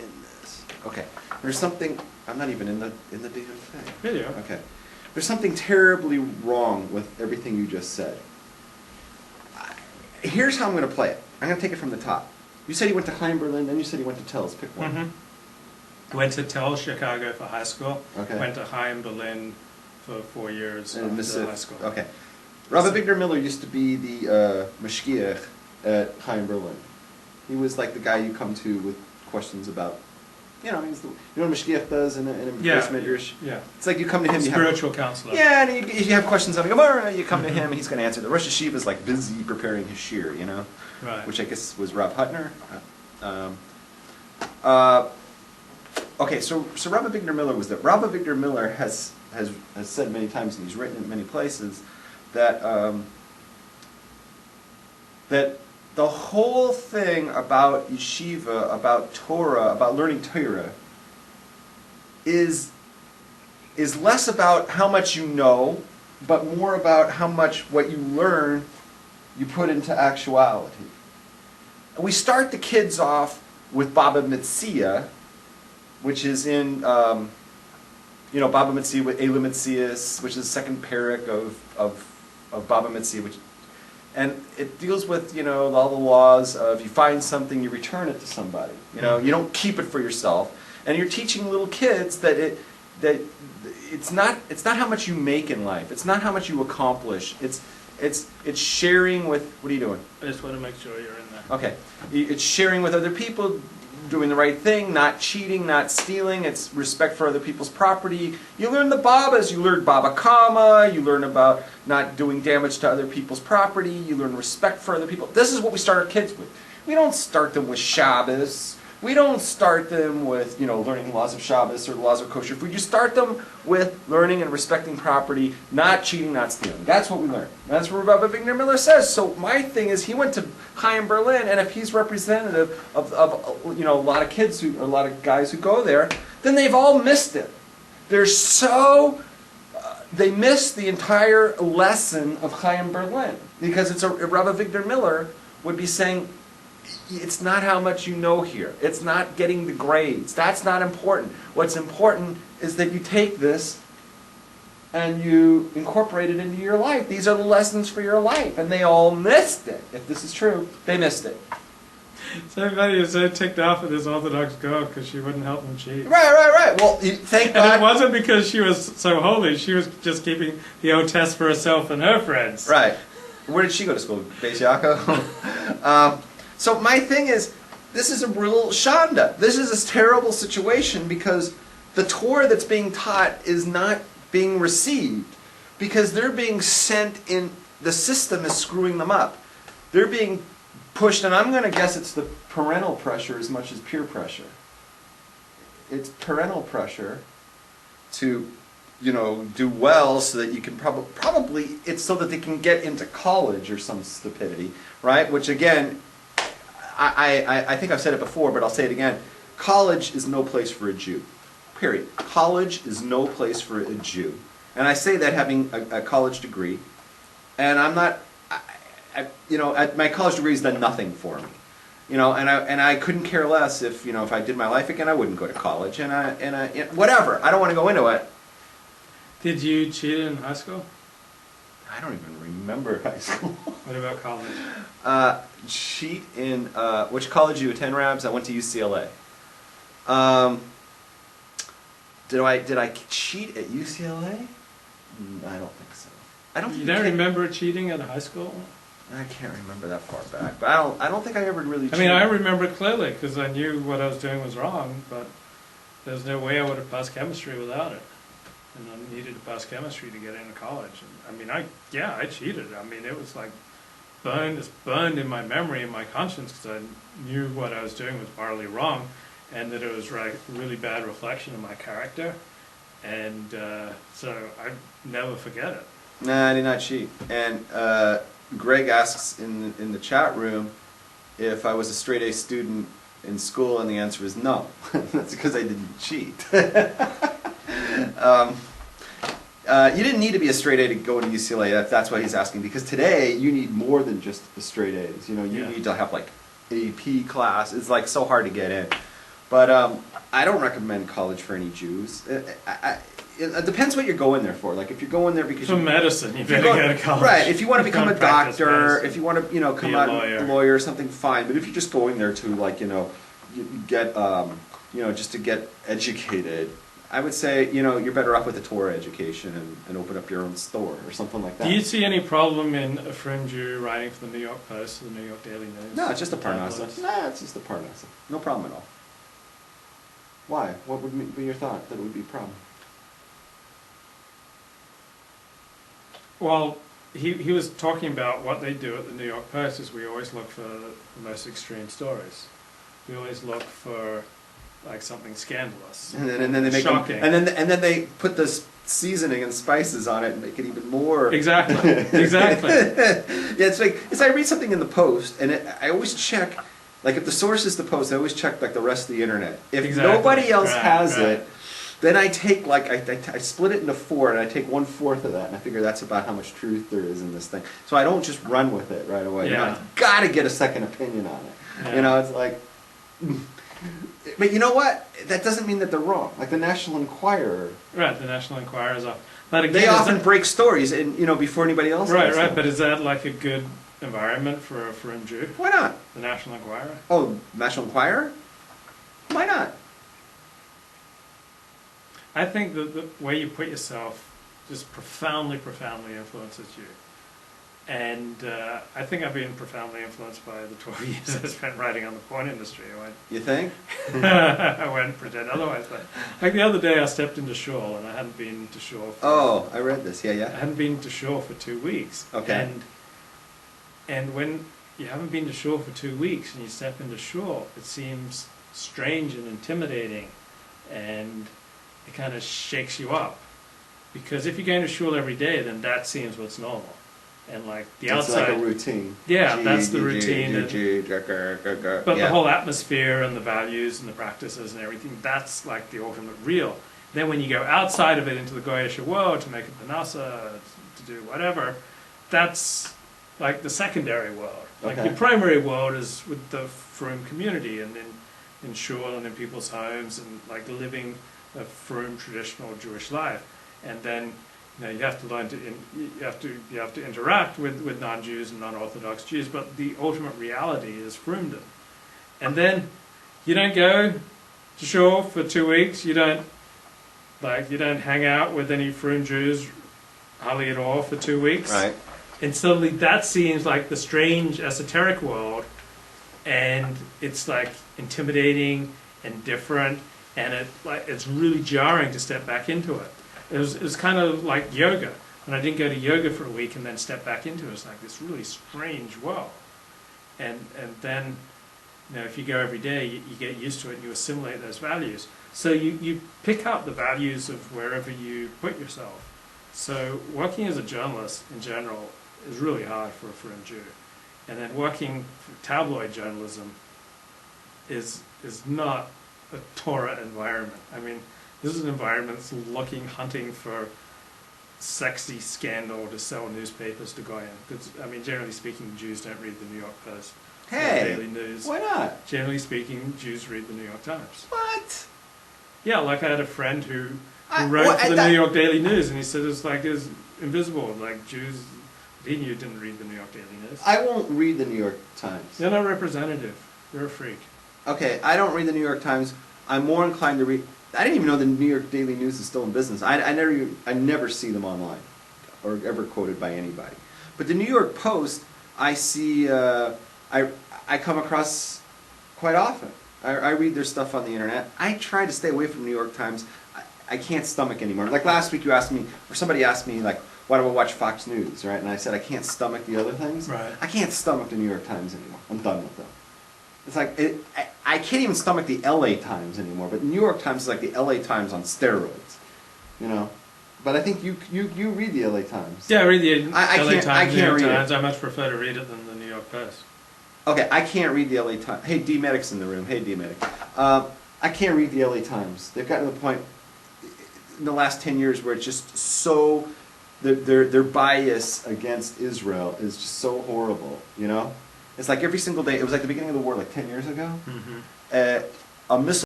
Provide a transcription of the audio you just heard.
in this. Okay. There's something. I'm not even in the damn thing. Video. Okay. There's something terribly wrong with everything you just said. Here's how I'm going to play it. I'm going to take it from the top. You said you went to Chaim Berlin, then you said you went to Telz. Pick one. Mm-hmm. Went to Telz, Chicago for high school. Okay. Went to Chaim Berlin for 4 years after high school. Okay. Rabbi Avigdor Miller used to be the mashgiach at Chaim Berlin. He was like the guy you come to with questions about. He's the, you know what a mashgiach does in a base midrash? Yeah. It's like you come to him. Spiritual counselor. Yeah, and if you have questions on the Gemara, you come to him, and he's going to answer. The Rosh Hashiva is like busy preparing his shir, Right. Which I guess was Rav Hutner. Okay, so Rabbi Avigdor Miller was that. Rabbi Avigdor Miller has said many times, and he's written in many places, that that the whole thing about yeshiva, about Torah, about learning Torah, is less about how much you know, but more about how much what you learn you put into actuality. And we start the kids off with Baba Metzia, which is in Baba Metzia with Eila Metzias, which is the second parak of Baba Metzia, and it deals with all the laws of you find something, you return it to somebody. You don't keep it for yourself, and you're teaching little kids that it's not how much you make in life, it's not how much you accomplish. It's sharing with. What are you doing? I just want to make sure you're in there. Okay, it's sharing with other people, doing the right thing, not cheating, not stealing. It's respect for other people's property. You learn the Babas. You learn Baba Kama. You learn about not doing damage to other people's property. You learn respect for other people. This is what we start our kids with. We don't start them with Shabbos. We don't start them with learning the laws of Shabbos or the laws of kosher food. You start them with learning and respecting property, not cheating, not stealing. That's what we learn. That's what Rabbi Avigdor Miller says. So my thing is, he went to Chaim Berlin, and if he's representative of a lot of kids, a lot of guys who go there, then they've all missed it. They're they miss the entire lesson of Chaim Berlin, because Rabbi Avigdor Miller would be saying, it's not how much you know here. It's not getting the grades. That's not important. What's important is that you take this and you incorporate it into your life. These are the lessons for your life. And they all missed it. If this is true, they missed it. So everybody was so ticked off at this Orthodox girl because she wouldn't help them cheat. Right. Well, thank God. And it wasn't because she was so holy. She was just keeping the old test for herself and her friends. Right. Where did she go to school? Beis Yaakov? So my thing is, this is a real shanda. This is a terrible situation because the Torah that's being taught is not being received because they're being sent in, the system is screwing them up. They're being pushed, and I'm going to guess it's the parental pressure as much as peer pressure. It's parental pressure to, do well so that you can probably, it's so that they can get into college or some stupidity, right? Which again, I think I've said it before, but I'll say it again. College is no place for a Jew. Period. College is no place for a Jew. And I say that having a college degree. And I'm not, my college degree has done nothing for me. And I couldn't care less if I did my life again, I wouldn't go to college. And whatever. I don't want to go into it. Did you cheat in high school? I don't even remember high school. What about college? Cheat in which college did you attend, Rabs? I went to UCLA. Did I cheat at UCLA? I don't think so. You don't remember cheating at high school? I can't remember that far back, but I don't think I ever really cheated. I mean, I remember it clearly because I knew what I was doing was wrong, but there's no way I would have passed chemistry without it. And I needed to pass chemistry to get into college. And, I mean, I cheated. I mean, it was like burned in my memory and my conscience because I knew what I was doing was morally wrong, and that it was a really bad reflection of my character. And so I never forget it. Nah, I did not cheat. And Greg asks in the chat room if I was a straight A student in school, and the answer is no. That's because I didn't cheat. You didn't need to be a straight A to go to UCLA. That's why he's asking. Because today you need more than just the straight A's. You need to have like AP class. It's like so hard to get in. But I don't recommend college for any Jews. It depends what you're going there for. Like if you're going there because For medicine, you better go to college. Right. If you want to become a Practice doctor, medicine. if you want to, come Be a out lawyer. a lawyer or something, fine. But if you're just going there to get just to get educated, I would say you're better off with a Torah education and open up your own store or something like that. Do you see any problem in a fringe Jew writing for the New York Post or the New York Daily News? No, it's just a parnasa. Tabloids? Nah, it's just a parnasa. No problem at all. Why? What would be your thought that it would be a problem? Well, he was talking about what they do at the New York Post is we always look for the most extreme stories. We always look for like something scandalous, And then they make shocking. and then they put this seasoning and spices on it and make it even more. Exactly. Yeah, it's I read something in the Post and I always check, like if the source is the Post, I always check like the rest of the internet. If Exactly. nobody else has Right. it, then I take I split it into 4 and I take 1/4 of that and I figure that's about how much truth there is in this thing. So I don't just run with it right away. Yeah. I've got to get a second opinion on it. Yeah. It's like. But you know what? That doesn't mean that they're wrong. Like the National Enquirer, Right, the National Enquirer is off. But again, they is often that- break stories, and before anybody else. Right, does right. them. But is that like a good environment for a fringe Jew? Why not? The National Enquirer? Oh, National Enquirer? Why not? I think that the way you put yourself just profoundly, profoundly influences you. And I think I've been profoundly influenced by the 12 years I spent writing on the porn industry. You think? I won't pretend otherwise. But like the other day, I stepped into shore, and I hadn't been to shore. Oh, I read this. Yeah, I yeah. hadn't been to shore for 2 weeks. Okay. And when you haven't been to shore for 2 weeks and you step into shore, it seems strange and intimidating, and it kind of shakes you up. Because if you're going to shore every day, then that seems what's normal. And like the It's outside, like a routine. Yeah, G, that's the G, routine. G, G, G, G, G, G, but yeah. the whole atmosphere and the values and the practices and everything, that's like the ultimate real. Then when you go outside of it into the Goyish world to make a panasa, to do whatever, that's like the secondary world. Like Okay. your primary world is with the frum community and in shul and in people's homes and like living a frum traditional Jewish life. And then you have to learn to you have to interact with non-Jews and non-Orthodox Jews, but the ultimate reality is frumdom. And then you don't go to shul for 2 weeks. You don't hang out with any frum Jews hardly at all for 2 weeks. Right. And suddenly that seems like the strange esoteric world, and it's like intimidating and different, and it's really jarring to step back into it. It was kind of like yoga. When I didn't go to yoga for a week and then step back into it, it's like this really strange world. And then, if you go every day, you get used to it and you assimilate those values. So you pick up the values of wherever you put yourself. So working as a journalist in general is really hard for a frum Jew. And then working for tabloid journalism is not a Torah environment. I mean, this is an environment that's hunting for sexy scandal to sell newspapers to Goyim. Because, I mean, generally speaking, Jews don't read the New York Post or Hey, Daily News. why not? Generally speaking, Jews read the New York Times. What? Yeah, like I had a friend who I- wrote well, for the that- New York Daily News, and he said it was invisible. Like Jews, he knew didn't read the New York Daily News. I won't read the New York Times. You're not representative. You're a freak. Okay, I don't read the New York Times. I'm more inclined to read. I didn't even know the New York Daily News is still in business. I never see them online or ever quoted by anybody. But the New York Post, I see. I come across quite often. I read their stuff on the internet. I try to stay away from New York Times. I can't stomach anymore. Like last week, you asked me, or somebody asked me, like, why do I watch Fox News, right? And I said I can't stomach the other things. Right. I can't stomach the New York Times anymore. I'm done with them. It's like I can't even stomach the L.A. Times anymore. But New York Times is like the L.A. Times on steroids, But I think you read the L.A. Times. Yeah, I read the I LA can't- Times, I New can't York read it. Times. I much prefer to read it than the New York Post. Okay, I can't read the L.A. Times. Hey, D Medic's in the room. Hey, D Medic. I can't read the L.A. Times. They've gotten to the point in the last 10 years where it's just so their bias against Israel is just so horrible. It's like every single day. It was like the beginning of the war, like 10 years ago. Mm-hmm. A missile